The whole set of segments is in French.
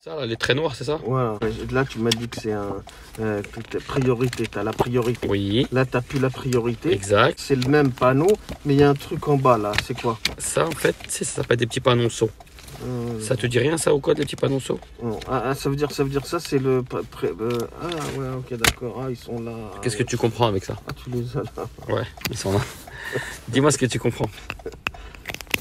Ça, là, les traits noirs, c'est ça? Voilà. Là, tu m'as dit que c'est priorité. Tu as la priorité. Oui. Là, tu n'as plus la priorité. Exact. C'est le même panneau, mais il y a un truc en bas là. C'est quoi? Ça, en fait, ça s'appelle des petits panonceaux. Ça te dit rien, ça, ou quoi, des petits panonceaux? Ça veut dire ça, c'est le. Ah, ouais, ok, d'accord. Ah, ils sont là. Qu'est-ce que tu comprends avec ça? Ah, tu les as là. Ouais, ils sont là. Dis-moi ce que tu comprends.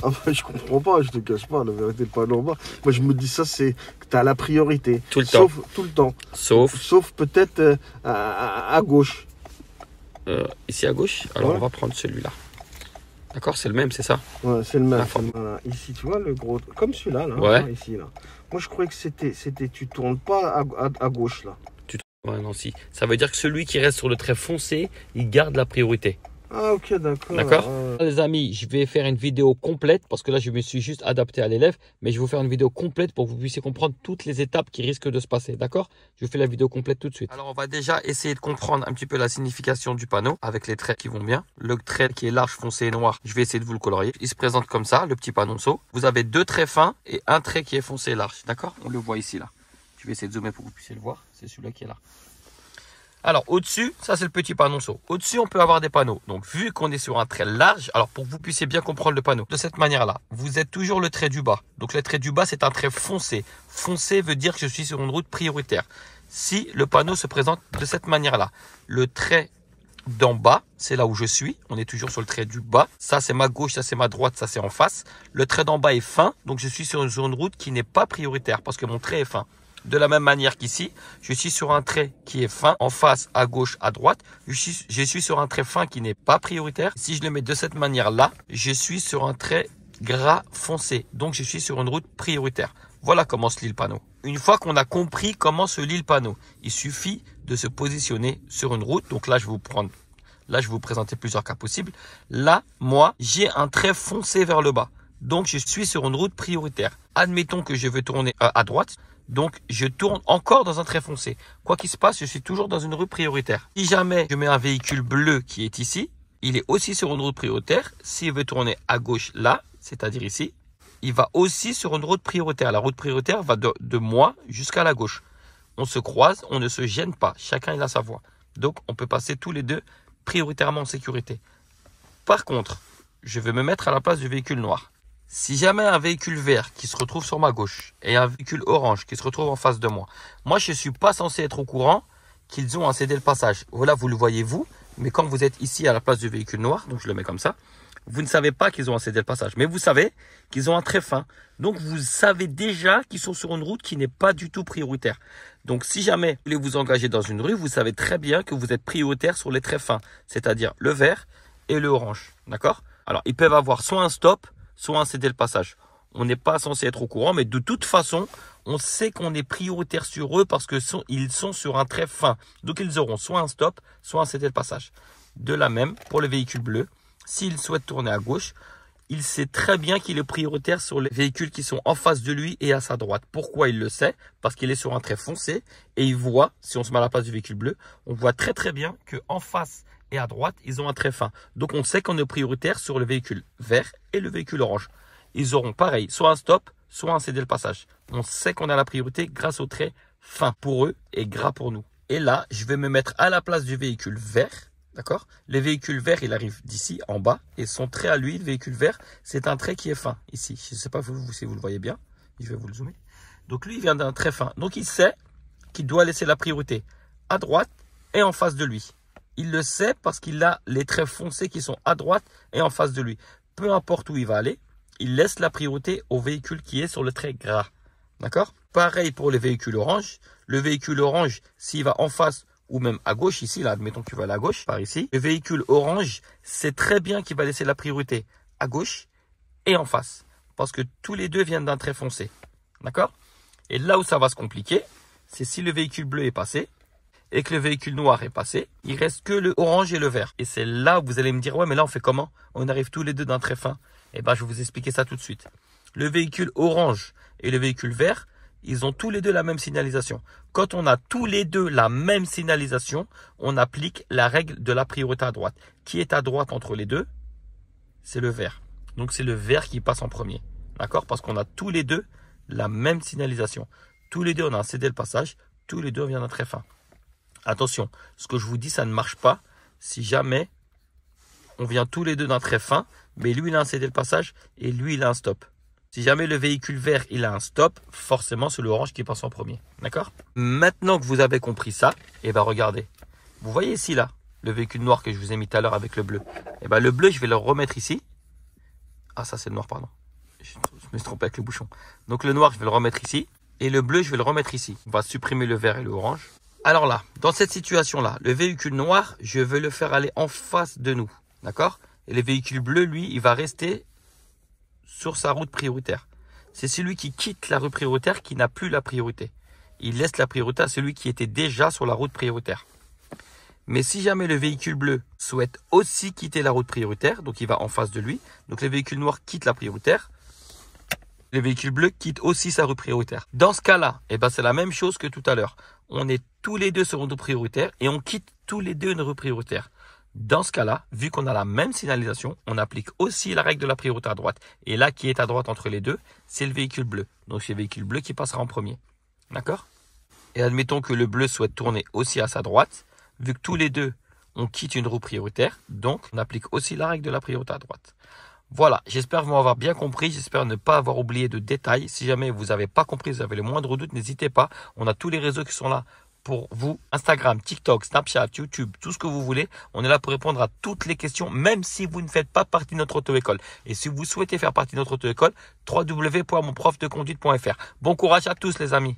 Ah, bah, je comprends pas, je te cache pas, la vérité, le panneau en bas. Moi, je me dis ça, c'est que tu as la priorité. Tout le temps. Tout le temps. Sauf peut-être à gauche. ici à gauche. Alors, ouais. On va prendre celui-là. D'accord, c'est le même, c'est ça? Ouais, c'est le même. Voilà. Ici, tu vois, le gros. Comme celui-là, là. Ouais. Hein, ici, là. Moi, je croyais que c'était. Tu tournes pas à gauche, là. Ouais, non, si. Ça veut dire que celui qui reste sur le trait foncé, il garde la priorité. Ah, ok, d'accord. D'accord. Les amis, je vais faire une vidéo complète parce que là, je me suis juste adapté à l'élève, mais je vais vous faire une vidéo complète pour que vous puissiez comprendre toutes les étapes qui risquent de se passer. D'accord? Je vous fais la vidéo complète tout de suite. Alors, on va déjà essayer de comprendre un petit peu la signification du panneau avec les traits qui vont bien. Le trait qui est large, foncé et noir, je vais essayer de vous le colorier. Il se présente comme ça, le petit panonceau. Vous avez deux traits fins et un trait qui est foncé et large. D'accord? On le voit ici, là. Je vais essayer de zoomer pour que vous puissiez le voir. C'est celui-là qui est là. Alors, au-dessus, ça c'est le petit panonceau. Au-dessus, on peut avoir des panneaux. Donc, vu qu'on est sur un trait large, alors pour que vous puissiez bien comprendre le panneau, de cette manière-là, vous êtes toujours le trait du bas. Donc, le trait du bas, c'est un trait foncé. Foncé veut dire que je suis sur une route prioritaire. Si le panneau se présente de cette manière-là, le trait d'en bas, c'est là où je suis. On est toujours sur le trait du bas. Ça, c'est ma gauche, ça, c'est ma droite, ça, c'est en face. Le trait d'en bas est fin. Donc, je suis sur une route qui n'est pas prioritaire parce que mon trait est fin. De la même manière qu'ici, je suis sur un trait qui est fin, en face, à gauche, à droite. Je suis sur un trait fin qui n'est pas prioritaire. Si je le mets de cette manière-là, je suis sur un trait gras foncé. Donc, je suis sur une route prioritaire. Voilà comment se lit le panneau. Une fois qu'on a compris comment se lit le panneau, il suffit de se positionner sur une route. Donc là, je vais vous présenter plusieurs cas possibles. Là, moi, j'ai un trait foncé vers le bas. Donc, je suis sur une route prioritaire. Admettons que je veux tourner à droite. Donc, je tourne encore dans un trait foncé. Quoi qu'il se passe, je suis toujours dans une route prioritaire. Si jamais je mets un véhicule bleu qui est ici, il est aussi sur une route prioritaire. S'il veut tourner à gauche là, c'est-à-dire ici, il va aussi sur une route prioritaire. La route prioritaire va de moi jusqu'à la gauche. On se croise, on ne se gêne pas. Chacun il a sa voie. Donc, on peut passer tous les deux prioritairement en sécurité. Par contre, je vais me mettre à la place du véhicule noir. Si jamais un véhicule vert qui se retrouve sur ma gauche et un véhicule orange qui se retrouve en face de moi, moi je ne suis pas censé être au courant qu'ils ont cédé le passage. Voilà, vous le voyez vous, mais quand vous êtes ici à la place du véhicule noir, donc je le mets comme ça, vous ne savez pas qu'ils ont cédé le passage. Mais vous savez qu'ils ont un trait fin. Donc vous savez déjà qu'ils sont sur une route qui n'est pas du tout prioritaire. Donc si jamais vous voulez vous engager dans une rue, vous savez très bien que vous êtes prioritaire sur les traits fins, c'est-à-dire le vert et le orange. D'accord? Alors ils peuvent avoir soit un stop, soit un céder le passage. On n'est pas censé être au courant, mais de toute façon, on sait qu'on est prioritaire sur eux parce que ils sont sur un trait fin. Donc, ils auront soit un stop, soit un céder le passage. De la même, pour le véhicule bleu, s'il souhaite tourner à gauche, il sait très bien qu'il est prioritaire sur les véhicules qui sont en face de lui et à sa droite. Pourquoi il le sait? Parce qu'il est sur un trait foncé et il voit, si on se met à la place du véhicule bleu, on voit très très bien qu'en face et à droite, ils ont un trait fin. Donc, on sait qu'on est prioritaire sur le véhicule vert et le véhicule orange. Ils auront pareil, soit un stop, soit un céder le passage. On sait qu'on a la priorité grâce au trait fin pour eux et gras pour nous. Et là, je vais me mettre à la place du véhicule vert. D'accord? Le véhicule vert, il arrive d'ici, en bas. Et son trait à lui, le véhicule vert, c'est un trait qui est fin, ici. Je ne sais pas si vous le voyez bien. Je vais vous le zoomer. Donc, lui, il vient d'un trait fin. Donc, il sait qu'il doit laisser la priorité à droite et en face de lui. Il le sait parce qu'il a les traits foncés qui sont à droite et en face de lui. Peu importe où il va aller, il laisse la priorité au véhicule qui est sur le trait gras. D'accord? Pareil pour les véhicules orange. Le véhicule orange, s'il va en face ou même à gauche, ici, là, admettons qu'il va à la gauche, par ici. Le véhicule orange, c'est très bien qu'il va laisser la priorité à gauche et en face. Parce que tous les deux viennent d'un trait foncé. D'accord? Et là où ça va se compliquer, c'est si le véhicule bleu est passé et que le véhicule noir est passé, il reste que le orange et le vert. Et c'est là où vous allez me dire, ouais, mais là, on fait comment? On arrive tous les deux d'un trait fin. Eh bien, je vais vous expliquer ça tout de suite. Le véhicule orange et le véhicule vert, ils ont tous les deux la même signalisation. Quand on a tous les deux la même signalisation, on applique la règle de la priorité à droite. Qui est à droite entre les deux? C'est le vert. Donc, c'est le vert qui passe en premier. D'accord? Parce qu'on a tous les deux la même signalisation. Tous les deux, on a un cédé le passage. Tous les deux, on vient d'un très fin. Attention, ce que je vous dis, ça ne marche pas si jamais on vient tous les deux d'un très fin, mais lui, il a un cédé le passage et lui, il a un stop. Si jamais le véhicule vert, il a un stop, forcément, c'est l'orange qui passe en premier. D'accord? Maintenant que vous avez compris ça, et bien regardez. Vous voyez ici, là, le véhicule noir que je vous ai mis tout à l'heure avec le bleu. Et bien le bleu, je vais le remettre ici. Ah, ça, c'est le noir, pardon. Je me suis trompé avec le bouchon. Donc le noir, je vais le remettre ici. Et le bleu, je vais le remettre ici. On va supprimer le vert et le orange. Alors là, dans cette situation-là, le véhicule noir, je veux le faire aller en face de nous. D'accord? Et le véhicule bleu, lui, il va rester sur sa route prioritaire. C'est celui qui quitte la rue prioritaire qui n'a plus la priorité. Il laisse la priorité à celui qui était déjà sur la route prioritaire. Mais si jamais le véhicule bleu souhaite aussi quitter la route prioritaire, donc il va en face de lui, donc le véhicule noir quitte la prioritaire, le véhicule bleu quitte aussi sa rue prioritaire. Dans ce cas-là, c'est la même chose que tout à l'heure. On est tous les deux sur une rue prioritaire et on quitte tous les deux une rue prioritaire. Dans ce cas-là, vu qu'on a la même signalisation, on applique aussi la règle de la priorité à droite. Et là, qui est à droite entre les deux, c'est le véhicule bleu. Donc c'est le véhicule bleu qui passera en premier. D'accord? Et admettons que le bleu souhaite tourner aussi à sa droite. Vu que tous les deux, on quitte une roue prioritaire, donc on applique aussi la règle de la priorité à droite. Voilà, j'espère vous avoir bien compris, j'espère ne pas avoir oublié de détails. Si jamais vous n'avez pas compris, vous avez le moindre doute, n'hésitez pas. On a tous les réseaux qui sont là pour vous. Instagram, TikTok, Snapchat, YouTube, tout ce que vous voulez. On est là pour répondre à toutes les questions, même si vous ne faites pas partie de notre auto-école. Et si vous souhaitez faire partie de notre auto-école, www.monprofdeconduite.fr. Bon courage à tous les amis.